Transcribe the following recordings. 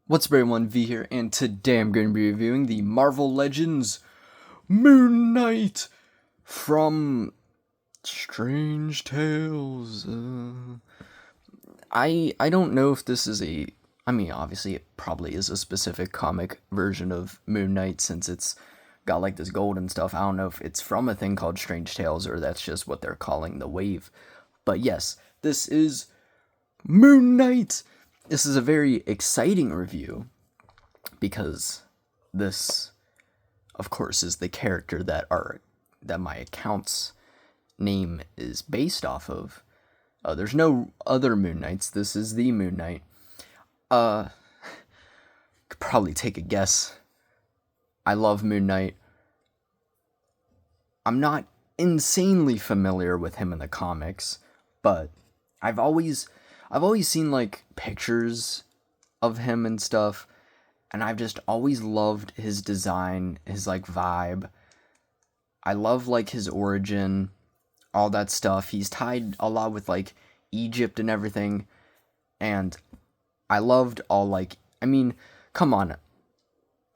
What's up everyone, V here, and today I'm going to be reviewing the Marvel Legends Moon Knight from Strange Tales. I don't know if this is obviously it probably is a specific comic version of Moon Knight since it's got like this gold and stuff. I don't know if it's from a thing called Strange Tales or that's just what they're calling the wave. But yes, this is Moon Knight. This is a very exciting review because this, of course, is the character that my account's name is based off of. There's no other Moon Knights. This is the Moon Knight. Could probably take a guess. I love Moon Knight. I'm not insanely familiar with him in the comics, but I've always seen like pictures of him and stuff, and I've just always loved his design, his like vibe. I love like his origin, all that stuff. He's tied a lot with like Egypt and everything, and I loved all like come on.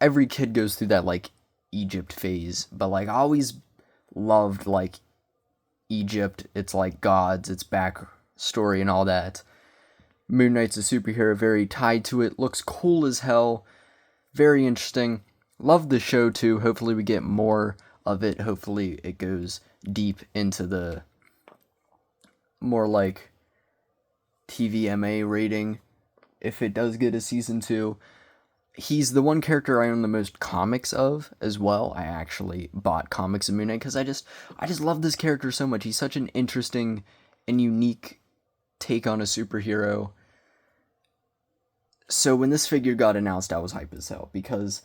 Every kid goes through that like Egypt phase, but like I always loved like Egypt. It's like gods, its backstory and all that. Moon Knight's a superhero, very tied to it, looks cool as hell, very interesting. Love the show too, hopefully we get more of it, hopefully it goes deep into the more like TVMA rating, if it does get a season 2. He's the one character I own the most comics of as well. I actually bought comics of Moon Knight because I just love this character so much. He's such an interesting and unique take on a superhero. So when this figure got announced, I was hype as hell because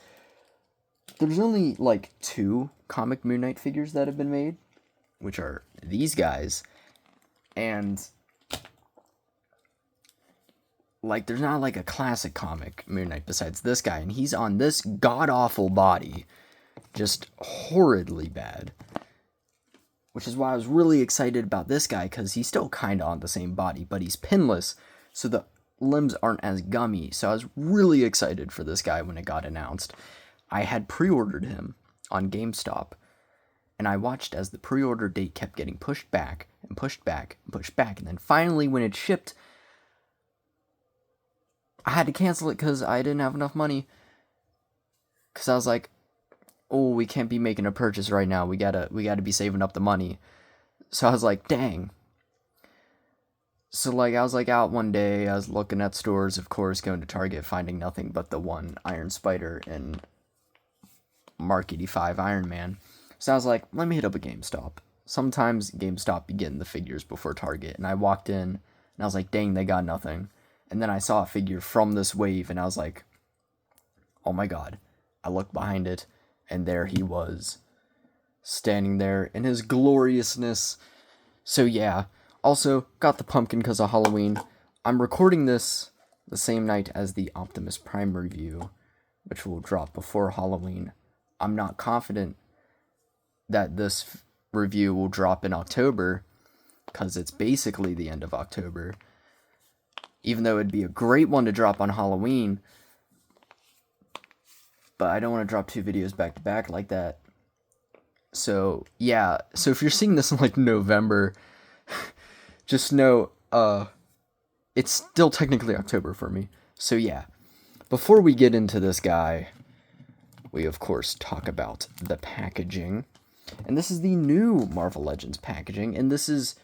there's only like 2 comic Moon Knight figures that have been made, which are these guys, and like there's not like a classic comic Moon Knight besides this guy, and he's on this god-awful body, just horridly bad, which is why I was really excited about this guy, because he's still kind of on the same body, but he's pinless, so the limbs aren't as gummy. So I was really excited for this guy when it got announced. I had pre-ordered him on GameStop, and I watched as the pre-order date kept getting pushed back and pushed back and pushed back, and then finally when it shipped, I had to cancel it because I didn't have enough money. Because I was like, oh, we can't be making a purchase right now. We gotta be saving up the money. So I was like, dang. So like I was like out one day, I was looking at stores, of course, going to Target, finding nothing but the one Iron Spider and Mark 85 Iron Man. So I was like, let me hit up a GameStop. Sometimes GameStop be getting the figures before Target. And I walked in and I was like, dang, they got nothing. And then I saw a figure from this wave and I was like, oh my god. I looked behind it and there he was, standing there in his gloriousness. So yeah, also got the pumpkin because of Halloween. I'm recording this the same night as the Optimus Prime review, which will drop before Halloween. I'm not confident that this review will drop in October, because it's basically the end of October. Even though it'd be a great one to drop on Halloween, but I don't want to drop 2 videos back to back like that. So yeah, so if you're seeing this in like November, just know it's still technically October for me. So yeah, before we get into this guy, we of course talk about the packaging. And this is the new Marvel Legends packaging, and this is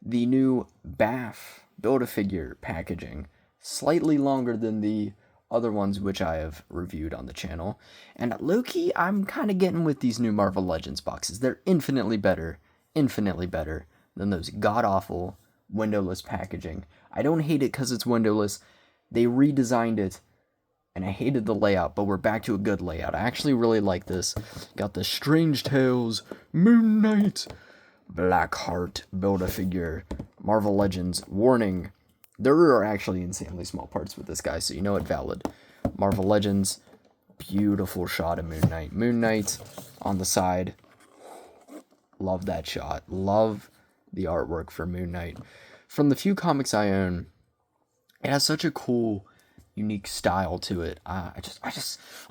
the new BAF Build-A-Figure packaging. Slightly longer than the other ones which I have reviewed on the channel. And low-key, I'm kind of getting with these new Marvel Legends boxes. They're infinitely better than those god-awful windowless packaging. I don't hate it because it's windowless. They redesigned it, and I hated the layout, but we're back to a good layout. I actually really like this. Got the Strange Tales, Moon Knight, Blackheart Build-A-Figure, Marvel Legends. Warning, there are actually insanely small parts with this guy, so you know it valid. Marvel Legends, beautiful shot of Moon Knight. Moon Knight on the side. Love that shot. Love the artwork for Moon Knight. From the few comics I own, it has such a cool unique style to it. I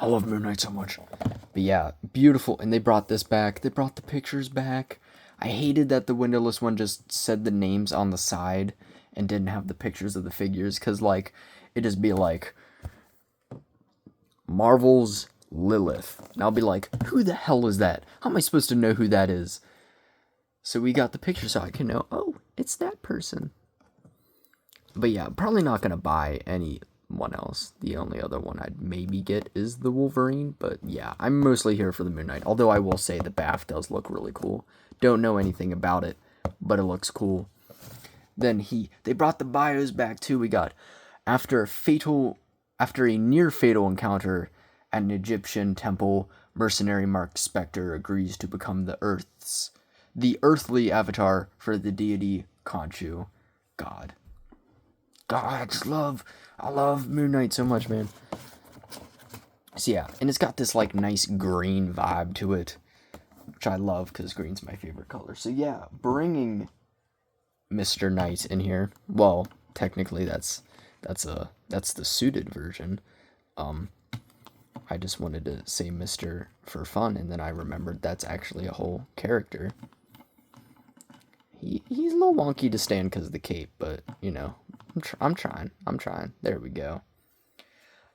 love Moon Knight so much. But yeah, beautiful. And they brought this back. They brought the pictures back. I hated that the windowless one just said the names on the side and didn't have the pictures of the figures, because, like, it'd just be like, Marvel's Lilith. And I'll be like, who the hell is that? How am I supposed to know who that is? So we got the picture so I can know, oh, it's that person. But yeah, probably not going to buy anyone else. The only other one I'd maybe get is the Wolverine. But yeah, I'm mostly here for the Moon Knight. Although I will say the BAF does look really cool. Don't know anything about it, but it looks cool. Then they brought the bios back too. We got, after a near fatal encounter at an Egyptian temple, mercenary Mark Spector agrees to become the earthly avatar for the deity Khonshu, God. I love Moon Knight so much, man. So yeah, and it's got this like nice green vibe to it, which I love because green's my favorite color. So yeah, bringing Mr. Knight in here. Well, technically that's the suited version. I just wanted to say Mr. for fun, and then I remembered that's actually a whole character. He's a little wonky to stand because of the cape, but you know, I'm trying. There we go.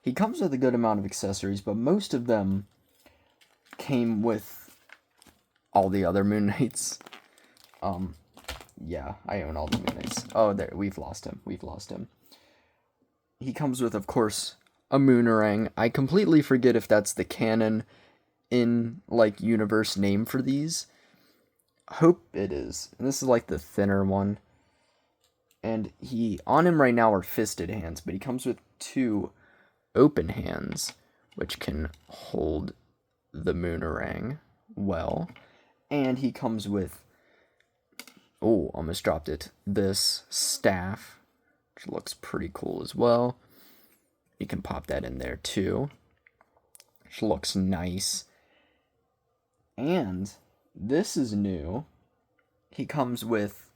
He comes with a good amount of accessories, but most of them came with all the other Moon Knights. Yeah, I own all the Moon Knights. Oh, there, we've lost him. He comes with, of course, a Moonerang. I completely forget if that's the canon in, like, universe name for these. Hope it is. And this is, like, the thinner one. And on him right now are fisted hands, but he comes with 2 open hands, which can hold the Moonerang well. And he comes with, oh, almost dropped it, this staff, which looks pretty cool as well. You can pop that in there too, which looks nice. And this is new. He comes with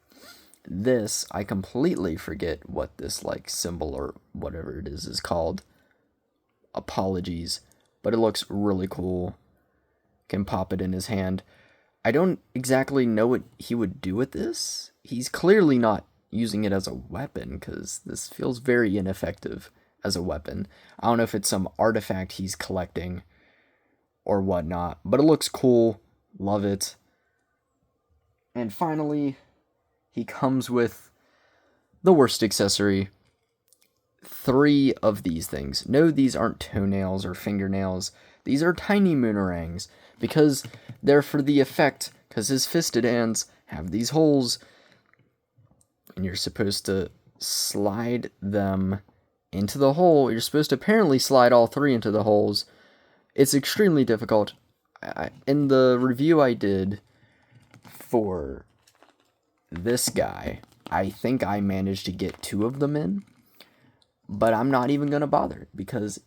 this. I completely forget what this like symbol or whatever it is called. Apologies, but it looks really cool. Can pop it in his hand. I don't exactly know what he would do with this. He's clearly not using it as a weapon, because this feels very ineffective as a weapon. I don't know if it's some artifact he's collecting or whatnot, but it looks cool. Love it. And finally, he comes with the worst accessory. 3 of these things. No, these aren't toenails or fingernails. These are tiny Moonerangs, because they're for the effect, because his fisted hands have these holes, and you're supposed to slide them into the hole. You're supposed to apparently slide all 3 into the holes. It's extremely difficult. In the review I did for this guy, I think I managed to get 2 of them in, but I'm not even going to bother, because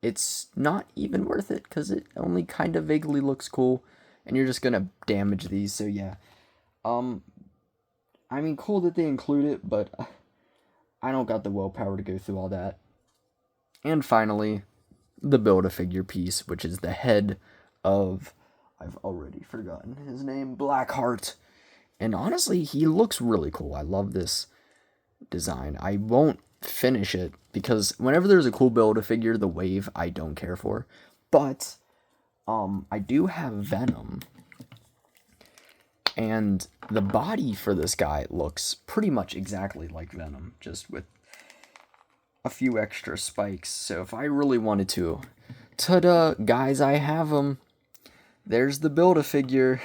it's not even worth it, because it only kind of vaguely looks cool, and you're just going to damage these, so yeah. I mean, cool that they include it, but I don't got the willpower to go through all that. And finally, the Build-A-Figure piece, which is the head of, I've already forgotten his name, Blackheart. And honestly, he looks really cool. I love this design. I won't finish it, because whenever there's a cool Build-A-Figure, the wave I don't care for. But I do have Venom, and the body for this guy looks pretty much exactly like Venom, just with a few extra spikes. So if I really wanted to, ta-da, guys, I have him. There's the Build-A-Figure.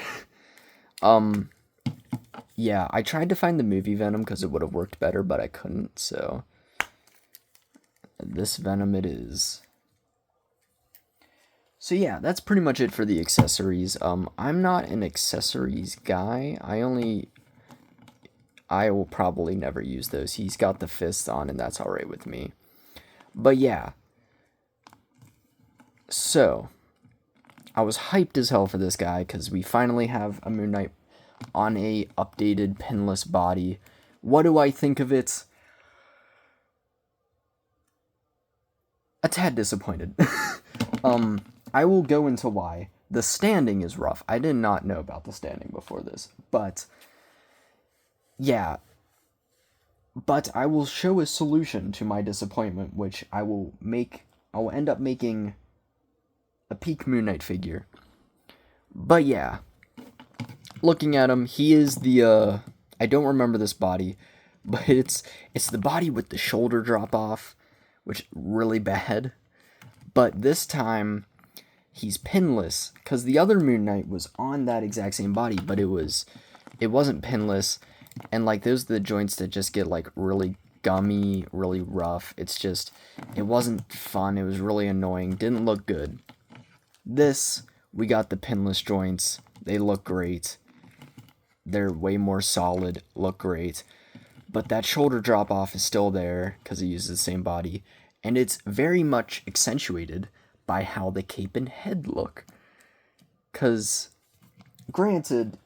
Yeah, I tried to find the movie Venom because it would have worked better, but I couldn't, so this Venom it is. So yeah, that's pretty much it for the accessories. I'm not an accessories guy. I will probably never use those. He's got the fists on, and that's alright with me. But yeah. So, I was hyped as hell for this guy, because we finally have a Moon Knight on a updated pinless body. What do I think of it? tad disappointed. I will go into why. The standing is rough. I did not know about the standing before this, but yeah. But I will show a solution to my disappointment, which I will end up making a peak Moon Knight figure. But yeah, looking at him, he is the I don't remember this body, but it's the body with the shoulder drop off, which really bad. But this time he's pinless, because the other Moon Knight was on that exact same body, but it wasn't pinless, and like those are the joints that just get like really gummy, really rough. It wasn't fun. It was really annoying. Didn't look good. This, we got the pinless joints. They look great. They're way more solid, look great. But that shoulder drop off is still there because it uses the same body. And it's very much accentuated by how the cape and head look. Because, granted,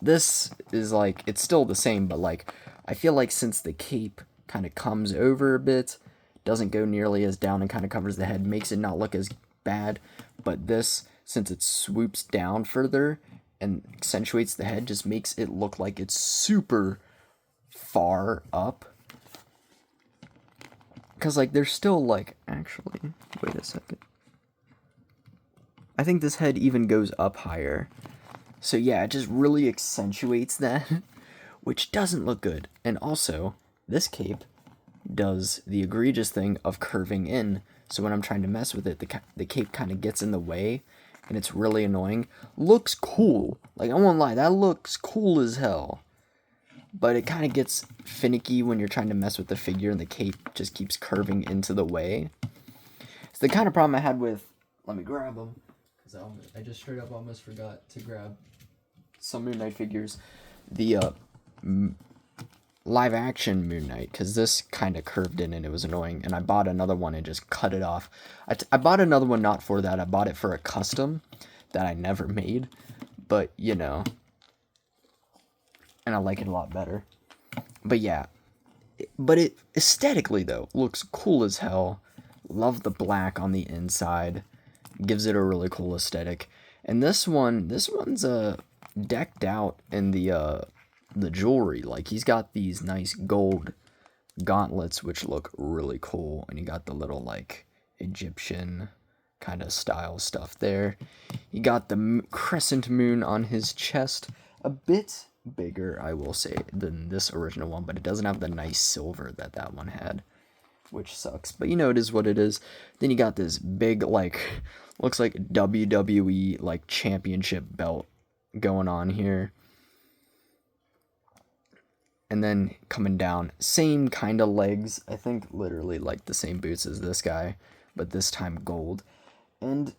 this is like, it's still the same, but like, I feel like since the cape kind of comes over a bit, doesn't go nearly as down and kind of covers the head, makes it not look as bad. But this, since it swoops down further and accentuates the head, just makes it look like it's super far up. Because, like, there's still, like, actually, wait a second. I think this head even goes up higher. So, yeah, it just really accentuates that, which doesn't look good. And also, this cape does the egregious thing of curving in. So when I'm trying to mess with it, the cape kind of gets in the way, and it's really annoying. Looks cool. Like, I won't lie, that looks cool as hell. But it kind of gets finicky when you're trying to mess with the figure, and the cape just keeps curving into the way. It's the kind of problem I had with... Let me grab them. Because I just straight up almost forgot to grab some Moon Knight figures. The live action Moon Knight, because this kind of curved in and it was annoying, and I bought another one and just cut it off. I bought another one not for that. I bought it for a custom that I never made, but you know, and I like it a lot better. But yeah, but it aesthetically though looks cool as hell. Love the black on the inside, gives it a really cool aesthetic. And this one's decked out in the jewelry. Like, he's got these nice gold gauntlets which look really cool, and he got the little like Egyptian kind of style stuff there. You got the crescent moon on his chest, a bit bigger, I will say, than this original one, but it doesn't have the nice silver that one had, which sucks. But you know, it is what it is. Then you got this big, like, looks like WWE like championship belt going on here. And then coming down, same kind of legs. I think literally like the same boots as this guy, but this time gold. And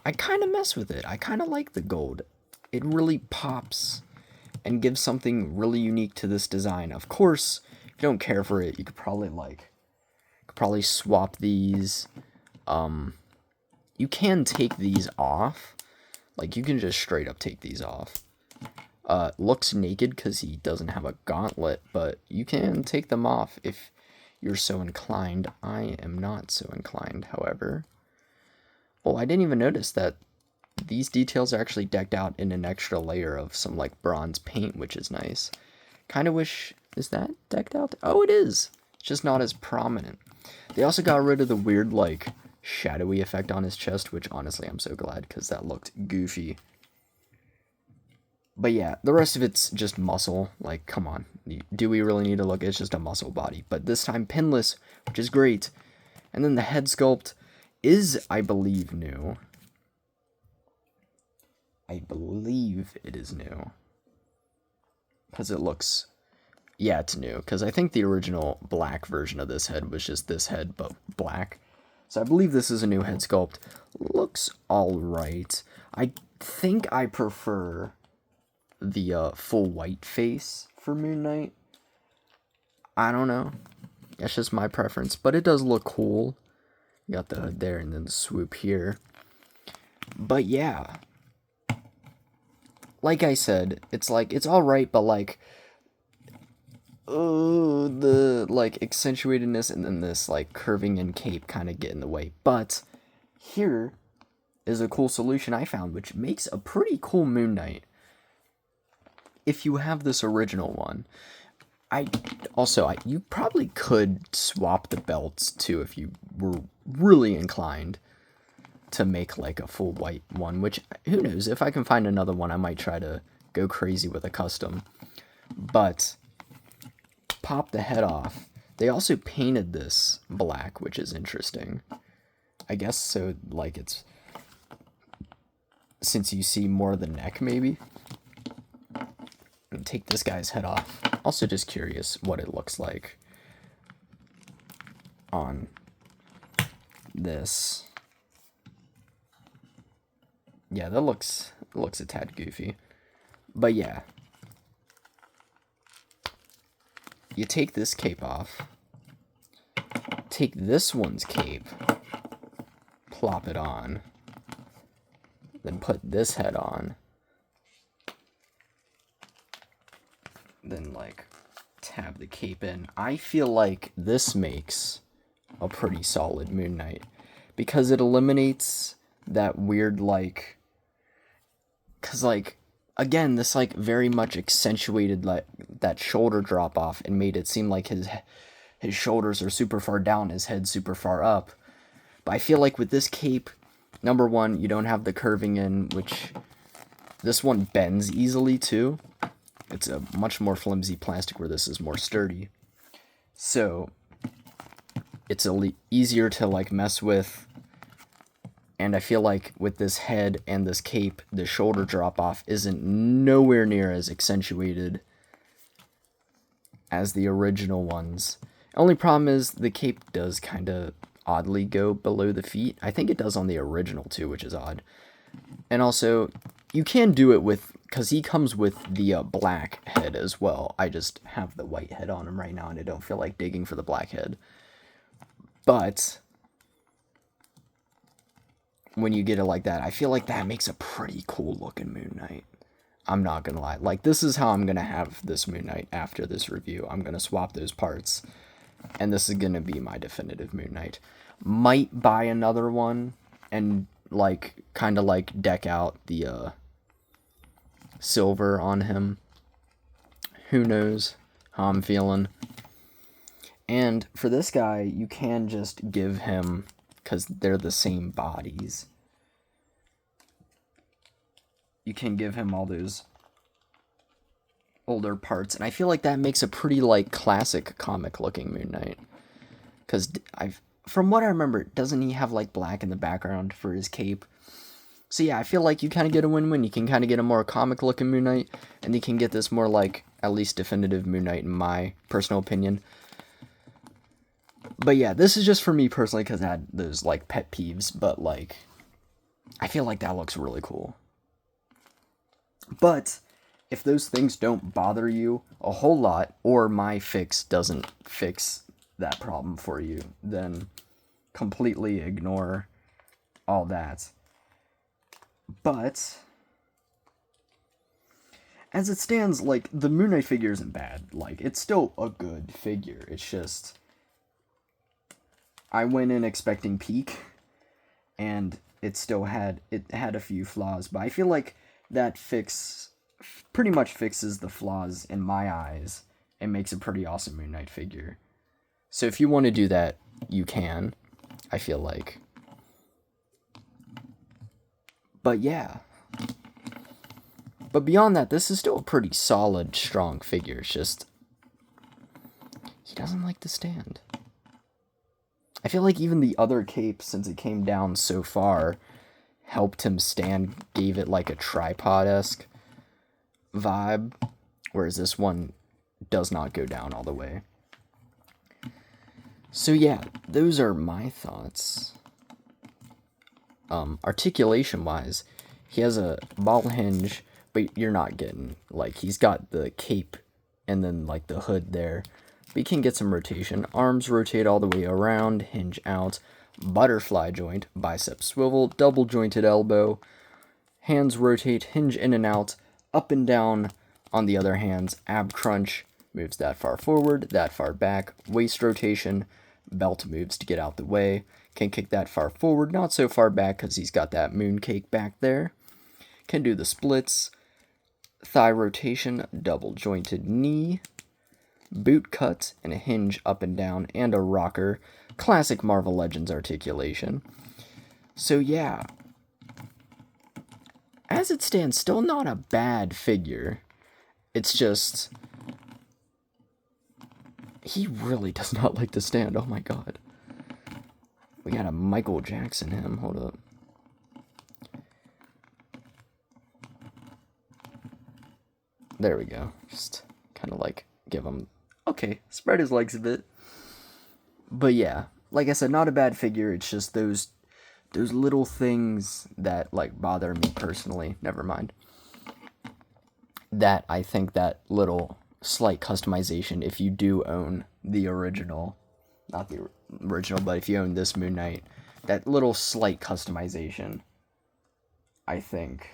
I kind of mess with it. I kind of like the gold. It really pops and gives something really unique to this design. Of course, if you don't care for it, you could probably swap these. You can take these off. Like, you can just straight up take these off. Looks naked because he doesn't have a gauntlet, but you can take them off if you're so inclined. I am not so inclined, however. Oh, I didn't even notice that these details are actually decked out in an extra layer of some, like, bronze paint, which is nice. Kind of wish... Is that decked out? Oh, it is! It's just not as prominent. They also got rid of the weird, like, shadowy effect on his chest, which, honestly, I'm so glad, because that looked goofy. But yeah, the rest of it's just muscle. Like, come on. Do we really need to look? It's just a muscle body. But this time pinless, which is great. And then the head sculpt is, I believe, new. I believe it is new. Because it looks... Yeah, it's new. Because I think the original black version of this head was just this head, but black. So I believe this is a new head sculpt. Looks alright. I think I prefer the full white face for Moon Knight. I don't know. That's just my preference, but it does look cool. You got the hood there and then the swoop here. But yeah, like I said, it's like, it's alright, but like, the like accentuatedness and then this like curving in cape kind of get in the way. But here is a cool solution I found, which makes a pretty cool Moon Knight. If you have this original one, you probably could swap the belts too if you were really inclined to make like a full white one, which who knows, if I can find another one I might try to go crazy with a custom. But pop the head off. They also painted this black, which is interesting. I guess so, like it's since you see more of the neck maybe. And take this guy's head off. Also just curious what it looks like on this. Yeah, that looks a tad goofy. But yeah. You take this cape off. Take this one's cape. Plop it on. Then put this head on. Then like tab the cape in. I feel like this makes a pretty solid Moon Knight because it eliminates that weird like, cause like again this like very much accentuated like that shoulder drop off and made it seem like his shoulders are super far down, his head super far up. But I feel like with this cape, number one, you don't have the curving in, which this one bends easily too. It's a much more flimsy plastic where this is more sturdy. So it's easier to like mess with. And I feel like with this head and this cape, the shoulder drop off isn't nowhere near as accentuated as the original ones. Only problem is the cape does kind of oddly go below the feet. I think it does on the original too, which is odd. And also, you can do it with, because he comes with the black head as well. I just have the white head on him right now, and I don't feel like digging for the black head. But when you get it like that, I feel like that makes a pretty cool looking Moon Knight. I'm not gonna lie. Like, this is how I'm gonna have this Moon Knight after this review. I'm gonna swap those parts, and this is gonna be my definitive Moon Knight. Might buy another one and like kind of like deck out the silver on him. Who knows how I'm feeling. And for this guy, you can just give him, because they're the same bodies, you can give him all those older parts, and I feel like that makes a pretty like classic comic looking Moon Knight. Because from what I remember, doesn't he have like black in the background for his cape? So yeah, I feel like you kind of get a win-win. You can kind of get a more comic-looking Moon Knight, and you can get this more like, at least definitive Moon Knight in my personal opinion. But yeah, this is just for me personally because I had those like pet peeves, but like, I feel like that looks really cool. But if those things don't bother you a whole lot, or my fix doesn't fix that problem for you, then completely ignore all that. But as it stands, like, the Moon Knight figure isn't bad. Like, it's still a good figure. It's just, I went in expecting peak, and it had a few flaws. But I feel like that fix pretty much fixes the flaws in my eyes and makes a pretty awesome Moon Knight figure. So if you want to do that, you can, I feel like. But yeah. But beyond that, this is still a pretty solid, strong figure. It's just, he doesn't like to stand. I feel like even the other cape, since it came down so far, helped him stand, gave it like a tripod-esque vibe, whereas this one does not go down all the way. So yeah, those are my thoughts. Articulation-wise, he has a ball hinge, but you're not getting, like, he's got the cape and then, like, the hood there. But you can get some rotation. Arms rotate all the way around, hinge out, butterfly joint, bicep swivel, double jointed elbow. Hands rotate, hinge in and out, up and down on the other hands, ab crunch, Moves that far forward, that far back, waist rotation, belt moves to get out the way. Can kick that far forward, not so far back because he's got that mooncake back there. Can do the splits, thigh rotation, double jointed knee, boot cut, and a hinge up and down, and a rocker. Classic Marvel Legends articulation. So yeah, as it stands, still not a bad figure. It's just, he really does not like to stand. Oh my god. We got a Michael Jackson him. Hold up. There we go. Just kind of like give him, okay, spread his legs a bit. But yeah, like I said, not a bad figure. It's just those little things that like bother me personally. Never mind. That I think that little slight customization, if you do own the original, not the original, but if you own this Moon Knight, that little slight customization, I think,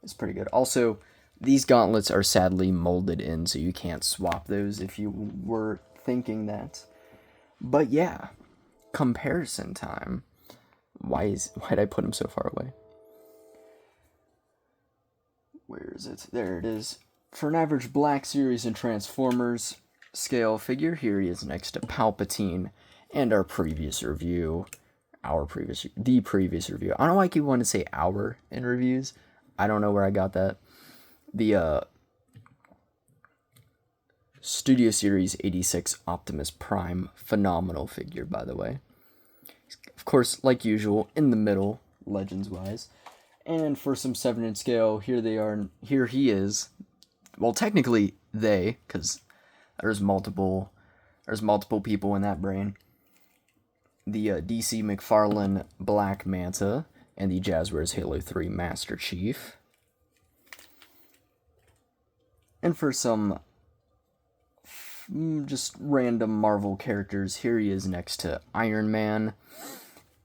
is pretty good. Also, these gauntlets are sadly molded in, so you can't swap those if you were thinking that. But yeah, comparison time. Why did I put him so far away? Where is it? There it is. For an average Black Series and Transformers scale figure, here he is next to Palpatine and the previous review. I don't know why I keep wanting to say our in reviews. I don't know where I got that. The Studio Series 86 Optimus Prime, phenomenal figure, by the way. Of course, like usual, in the middle, Legends-wise. And for some 7-inch scale, here he is. Well, technically, because there's multiple people in that brain. The DC McFarlane Black Manta, and the Jazzwares Halo 3 Master Chief. And for some just random Marvel characters, here he is next to Iron Man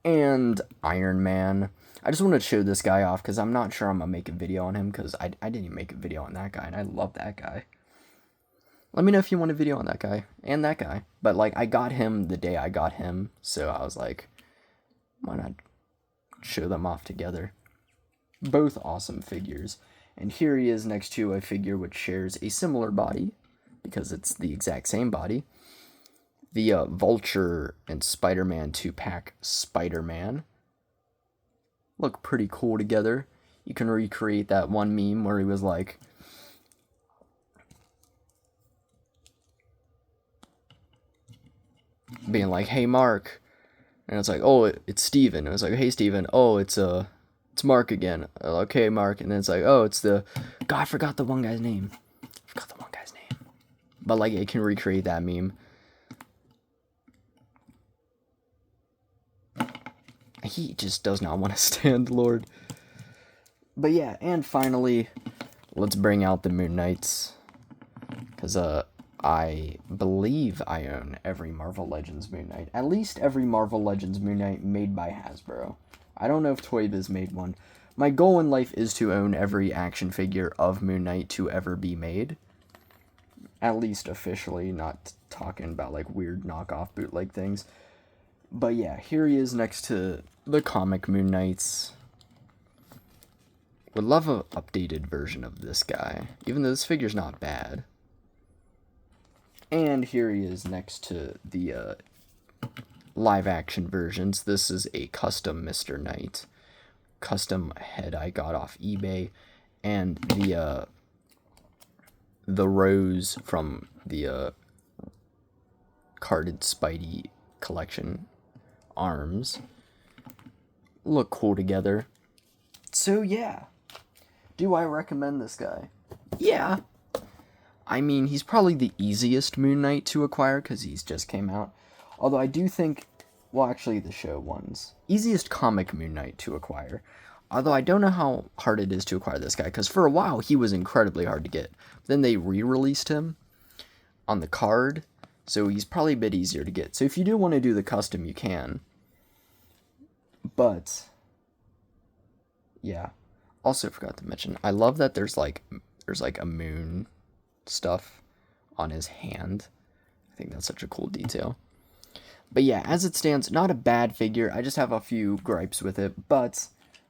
and Iron Man. I just want to show this guy off because I'm not sure I'm going to make a video on him because I didn't even make a video on that guy, and I love that guy. Let me know if you want a video on that guy and that guy. But, like, I got him the day I got him, so I was like, why not show them off together? Both awesome figures. And here he is next to a figure which shares a similar body, because it's the exact same body. The Vulture and Spider-Man 2-pack Spider-Man. Look pretty cool together. You can recreate that one meme where he was like, being like, hey Mark, and it's like, oh, it's Steven. It was like, hey Steven, oh, it's Mark again. Okay, Mark. And then it's like, oh, it's God, I forgot the one guy's name. But like, it can recreate that meme. He just does not want to stand, Lord. But yeah, and finally, let's bring out the Moon Knights. Because, I believe I own every Marvel Legends Moon Knight. At least every Marvel Legends Moon Knight made by Hasbro. I don't know if Toy Biz made one. My goal in life is to own every action figure of Moon Knight to ever be made. At least officially, not talking about like weird knockoff bootleg things. But yeah, here he is next to the comic Moon Knights. Would love an updated version of this guy, even though this figure's not bad. And here he is next to the live action versions. This is a custom Mr. Knight. Custom head I got off eBay. And the rose from the carded Spidey collection arms look cool together. So yeah, do I recommend this guy? Yeah. I mean, he's probably the easiest Moon Knight to acquire because he's just came out. Although I do think, well, actually the show ones. Easiest comic Moon Knight to acquire. Although I don't know how hard it is to acquire this guy, because for a while he was incredibly hard to get. Then they re-released him on the card, so he's probably a bit easier to get. So if you do want to do the custom, you can. But, yeah. Also forgot to mention, I love that there's like a moon stuff. on his hand. I think that's such a cool detail. But yeah, as it stands, not a bad figure. I just have a few gripes with it. But,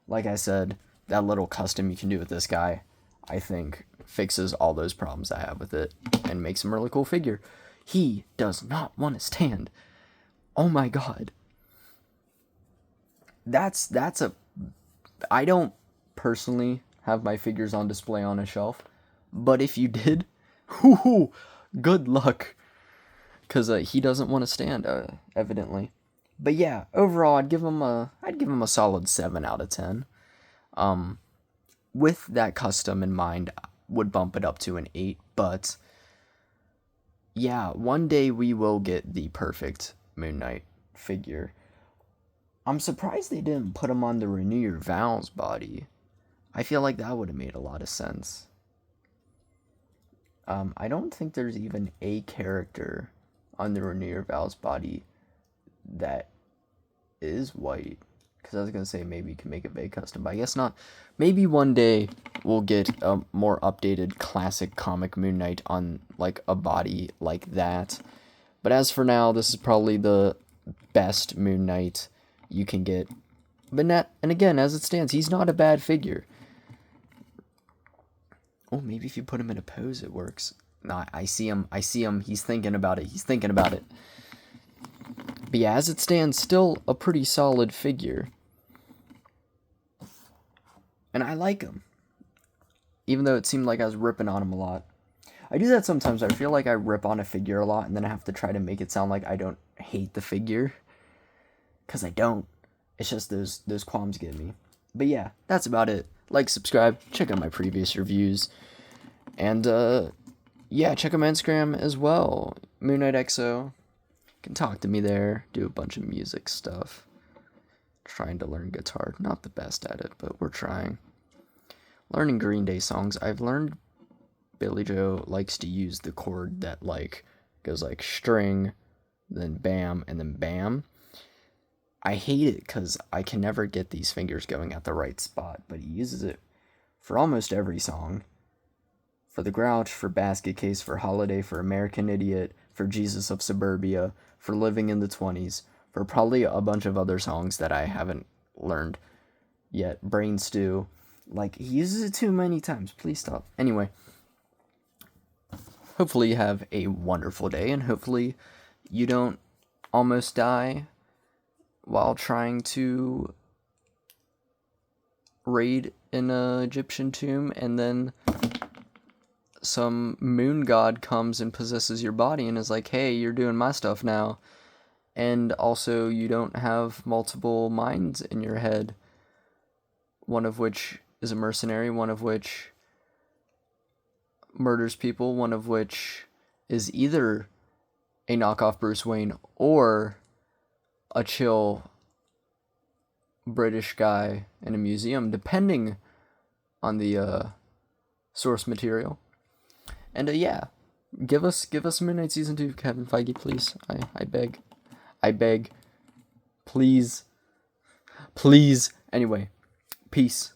like I said, that little custom you can do with this guy, I think, fixes all those problems I have with it and makes him a really cool figure. He does not want to stand. Oh my god. That's a... I don't personally have my figures on display on a shelf. But if you did, good luck. Because he doesn't want to stand, evidently. But yeah, overall, I'd give him a solid 7 out of 10. With that custom in mind, would bump it up to an 8. But yeah, one day we will get the perfect Moon Knight figure. I'm surprised they didn't put him on the Renew Your Vows body. I feel like that would have made a lot of sense. I don't think there's even a character on the Renew Your Vows body that is white. Because I was going to say maybe you can make a vague custom, but I guess not. Maybe one day we'll get a more updated classic comic Moon Knight on like a body like that. But as for now, this is probably the best Moon Knight you can get. But and again, as it stands, he's not a bad figure. Oh, maybe if you put him in a pose, it works. No, I see him. He's thinking about it. But yeah, as it stands, still a pretty solid figure. And I like him. Even though it seemed like I was ripping on him a lot. I do that sometimes. I feel like I rip on a figure a lot, and then I have to try to make it sound like I don't hate the figure. Because I don't. It's just those qualms get me. But yeah, that's about it. Like, subscribe, check out my previous reviews. And, yeah, check out my Instagram as well. Moon Knight XO. You can talk to me there. Do a bunch of music stuff. Trying to learn guitar. Not the best at it, but we're trying. Learning Green Day songs. I've learned Billy Joe likes to use the chord that, like, goes like string, then bam, and then bam. I hate it because I can never get these fingers going at the right spot, but he uses it for almost every song. For The Grouch, for Basket Case, for Holiday, for American Idiot, for Jesus of Suburbia, for Living in the 20s, for probably a bunch of other songs that I haven't learned yet. Brain Stew. Like, he uses it too many times. Please stop. Anyway, hopefully you have a wonderful day, and hopefully you don't almost die while trying to raid an Egyptian tomb, and then some moon god comes and possesses your body and is like, hey, you're doing my stuff now. And also you don't have multiple minds in your head, one of which is a mercenary, one of which murders people, one of which is either a knockoff Bruce Wayne or a chill British guy in a museum, depending on the source material. And yeah, give us Moon Knight Season 2, Kevin Feige, please. I beg. Please. Anyway, peace.